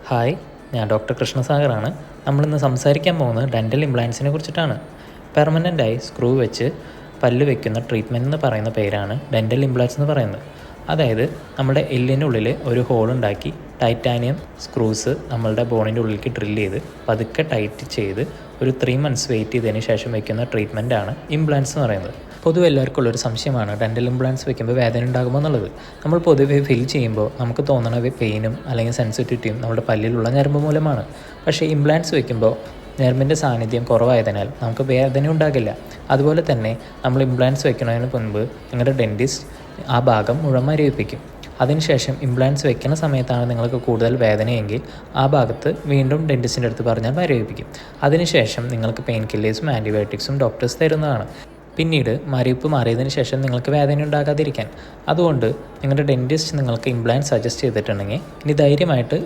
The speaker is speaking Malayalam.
ഹായ്, ഞാൻ ഡോക്ടർ കൃഷ്ണസാഗറാണ്. നമ്മളിന്ന് സംസാരിക്കാൻ പോകുന്നത് ഡെൻ്റൽ ഇംപ്ലാൻസിനെ കുറിച്ചിട്ടാണ്. പെർമനൻ്റായി സ്ക്രൂ വെച്ച് പല്ല് വയ്ക്കുന്ന ട്രീറ്റ്മെൻറ്റ് എന്ന് പറയുന്ന പേരാണ് ഡെൻ്റൽ ഇംപ്ലാൻസ് എന്ന് പറയുന്നത്. അതായത് നമ്മുടെ എല്ലിനുള്ളിൽ ഒരു ഹോൾ ഉണ്ടാക്കി ടൈറ്റാനിയം സ്ക്രൂസ് നമ്മളുടെ ബോണിൻ്റെ ഉള്ളിലേക്ക് ഡ്രില്ല് ചെയ്ത് പതുക്കെ ടൈറ്റ് ചെയ്ത് ഒരു 3 months വെയിറ്റ് ചെയ്തതിന് ശേഷം വയ്ക്കുന്ന ട്രീറ്റ്മെൻറ്റാണ് ഇംപ്ലാൻസ് എന്ന് പറയുന്നത്. പൊതുവെ എല്ലാവർക്കും ഉള്ളൊരു സംശയമാണ് ഡെൻ്റൽ ഇംപ്ലാൻസ് വയ്ക്കുമ്പോൾ വേദന ഉണ്ടാകുമോ എന്നുള്ളത്. നമ്മൾ പൊതുവെ ഫിൽ ചെയ്യുമ്പോൾ നമുക്ക് തോന്നുന്ന പെയിനും അല്ലെങ്കിൽ സെൻസിറ്റിവിറ്റിയും നമ്മുടെ പല്ലിലുള്ള ഞരമ്പ് മൂലമാണ്. പക്ഷേ ഇംപ്ലാൻസ് വയ്ക്കുമ്പോൾ ഞരമ്പിൻ്റെ സാന്നിധ്യം കുറവായതിനാൽ നമുക്ക് വേദന ഉണ്ടാകില്ല. അതുപോലെ തന്നെ നമ്മൾ ഇംപ്ലാൻസ് വയ്ക്കുന്നതിന് മുൻപ് നിങ്ങളുടെ ഡെൻറ്റിസ്റ്റ് ആ ഭാഗം മുഴുവൻ മരവിപ്പിക്കും. അതിനുശേഷം ഇംപ്ലാൻസ് വെക്കുന്ന സമയത്താണ് നിങ്ങൾക്ക് കൂടുതൽ വേദനയെങ്കിൽ ആ ഭാഗത്ത് വീണ്ടും ഡെൻറ്റിസ്റ്റിൻ്റെ അടുത്ത് പറഞ്ഞാൽ മരവിപ്പിക്കും. അതിനുശേഷം നിങ്ങൾക്ക് പെയിൻ കില്ലേഴ്സും ആൻറ്റിബയോട്ടിക്സും ഡോക്ടേഴ്സ് തരുന്നതാണ്. പിന്നീട് മരവിപ്പ് മാറിയതിന് ശേഷം നിങ്ങൾക്ക് വേദന ഉണ്ടാകാതിരിക്കാൻ. അതുകൊണ്ട് നിങ്ങളുടെ ഡെൻറ്റിസ്റ്റ് നിങ്ങൾക്ക് ഇംപ്ലാൻസ് സജസ്റ്റ് ചെയ്തിട്ടുണ്ടെങ്കിൽ ഇനി ധൈര്യമായിട്ട്